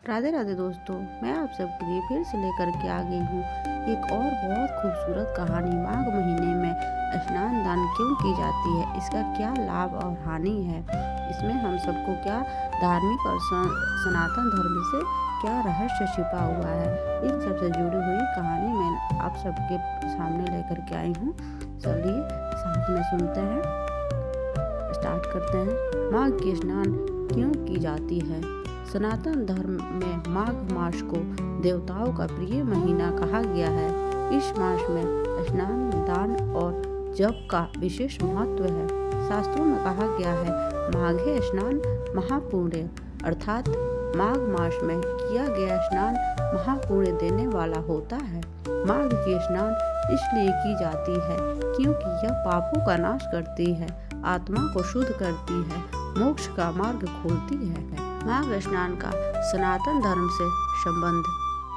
राधे राधे दोस्तों, मैं आप सबके लिए फिर से लेकर के आ गई हूँ एक और बहुत खूबसूरत कहानी। माघ महीने में स्नान दान क्यों की जाती है, इसका क्या लाभ और हानि है, इसमें हम सबको क्या धार्मिक और सनातन धर्म से क्या रहस्य छिपा हुआ है, इन सबसे जुड़ी हुई कहानी मैं आप सबके सामने लेकर के आई हूँ। चलिए साथ में सुनते हैं, स्टार्ट करते हैं। माघ की स्नान क्यों की जाती है। सनातन धर्म में माघ मास को देवताओं का प्रिय महीना कहा गया है। इस मास में स्नान दान और जप का विशेष महत्व है। शास्त्रों में कहा गया है, माघे स्नान महापुण्य, अर्थात माघ मास में किया गया स्नान महापुण्य देने वाला होता है। माघ की स्नान इसलिए की जाती है क्योंकि यह पापों का नाश करती है, आत्मा को शुद्ध करती है, मोक्ष का मार्ग खोलती है। माघ स्नान का सनातन धर्म से संबंध।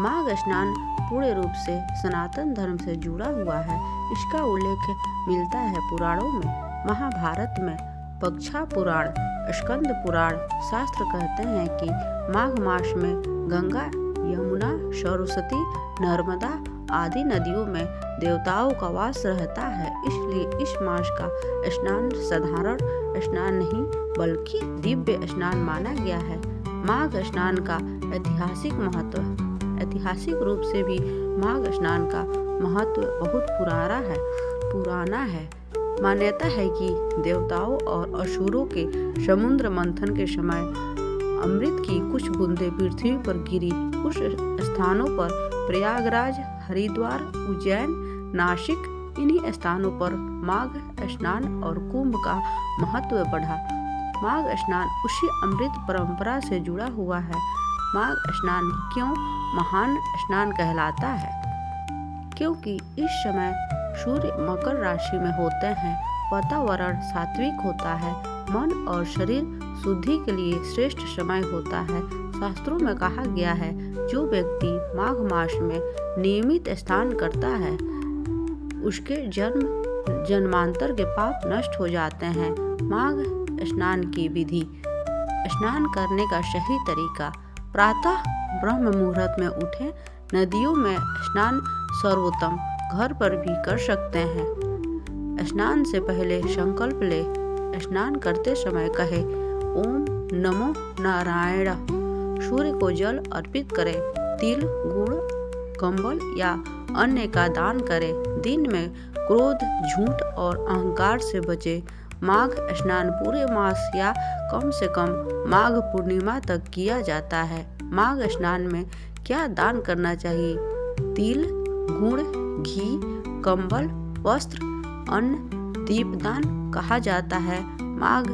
माघ स्नान पूर्ण रूप से सनातन धर्म से जुड़ा हुआ है। इसका उल्लेख मिलता है पुराणों में। महाभारत में पक्षा पुराण, स्कंद पुराण शास्त्र कहते हैं कि माघ मास में गंगा, यमुना, सरस्वती, नर्मदा आदि नदियों में देवताओं का वास रहता है। इसलिए इस मास का स्नान साधारण स्नान नहीं बल्कि दिव्य स्नान माना गया है। माघ स्नान का ऐतिहासिक महत्व। ऐतिहासिक रूप से भी माघ स्नान का महत्व बहुत पुराना है। मान्यता है कि देवताओं और असुरों के समुद्र मंथन के समय अमृत की कुछ बूंदें पृथ्वी पर गिरी। कुछ स्थानों पर प्रयागराज, हरिद्वार, उज्जैन, नासिक, इन्हीं स्थानों पर माघ स्नान और कुंभ का महत्व बढ़ा। माघ स्नान उसी अमृत परंपरा से जुड़ा हुआ है। माघ स्नान क्यों महान स्नान कहलाता है? क्योंकि इस समय सूर्य मकर राशि में होते हैं, वातावरण सात्विक होता है, मन और शरीर शुद्धि के लिए श्रेष्ठ समय होता है। शास्त्रों में कहा गया है, जो व्यक्ति माघ मास में नियमित स्नान करता है उसके जन्मांतर के पाप नष्ट हो जाते हैं। माघ स्नान की विधि। स्नान करने का सही तरीका। प्रातः ब्रह्म मुहूर्त में उठें। नदियों में स्नान सर्वोत्तम, घर पर भी कर सकते हैं। स्नान से पहले संकल्प ले। स्नान करते समय कहे, ओम नमो नारायण। सूर्य को जल अर्पित करें। तिल, गुड़, कंबल या अन्य का दान करें। दिन में क्रोध, झूठ और अहंकार से बचे। माघ स्नान पूरे मास या कम से कम माघ पूर्णिमा तक किया जाता है। माघ स्नान में क्या दान करना चाहिए? तिल, गुड़, घी, कंबल, वस्त्र, अन्न, दीपदान कहा जाता है। माघ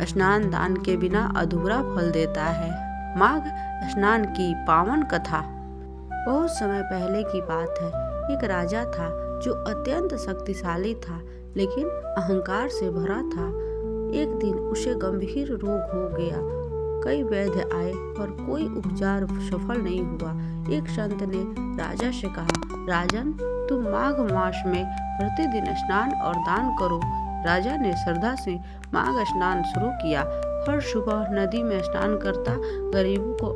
स्नान दान के बिना अधूरा फल देता है। माघ स्नान की पावन कथा। बहुत समय पहले की बात है। एक राजा था जो अत्यंत शक्तिशाली था, लेकिन अहंकार से भरा था। एक दिन उसे गंभीर रोग हो गया। कई वैद्य आए पर कोई उपचार सफल नहीं हुआ। एक संत ने राजा से कहा, राजन, तुम माघ मास में प्रतिदिन स्नान और दान करो। राजा ने श्रद्धा से माघ स्नान शुरू किया। हर सुबह नदी में स्नान करता, गरीबों को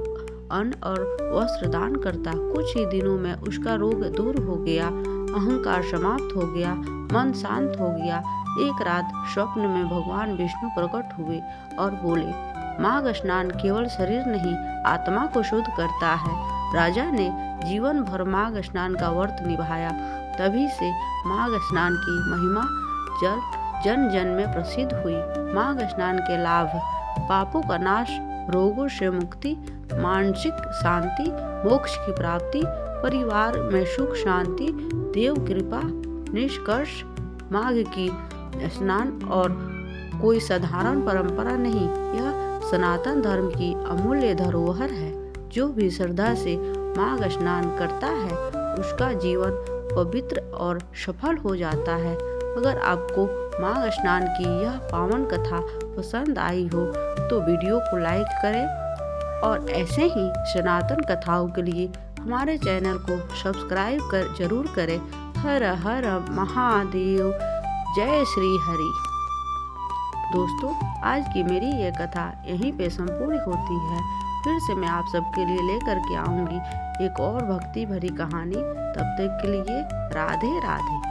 अन्न और वस्त्र दान करता। कुछ ही दिनों में उसका रोग दूर हो गया, अहंकार समाप्त हो गया, मन शांत हो गया। एक रात स्वप्न में भगवान विष्णु प्रकट हुए और बोले, माघ स्नान केवल शरीर नहीं, आत्मा को शुद्ध करता है। राजा ने जीवन भर माघ स्नान का व्रत निभाया। तभी से माघ स्नान की महिमा जन जन में प्रसिद्ध हुई। माघ स्नान के लाभ। पापों का नाश, रोगों से मुक्ति, मानसिक शांति, मोक्ष की प्राप्ति, परिवार में सुख शांति, देव कृपा। निष्कर्ष, माघ की स्नान और कोई साधारण परंपरा नहीं, यह सनातन धर्म की अमूल्य धरोहर है। जो भी श्रद्धा से माघ स्नान करता है उसका जीवन पवित्र और सफल हो जाता है। अगर आपको माघ स्नान की यह पावन कथा पसंद आई हो तो वीडियो को लाइक करें और ऐसे ही सनातन कथाओं के लिए हमारे चैनल को सब्सक्राइब जरूर करें। हर हर महादेव, जय श्री हरि। दोस्तों, आज की मेरी ये कथा यहीं पे संपूर्ण होती है। फिर से मैं आप सबके लिए लेकर के आऊँगी एक और भक्ति भरी कहानी। तब तक के लिए राधे राधे।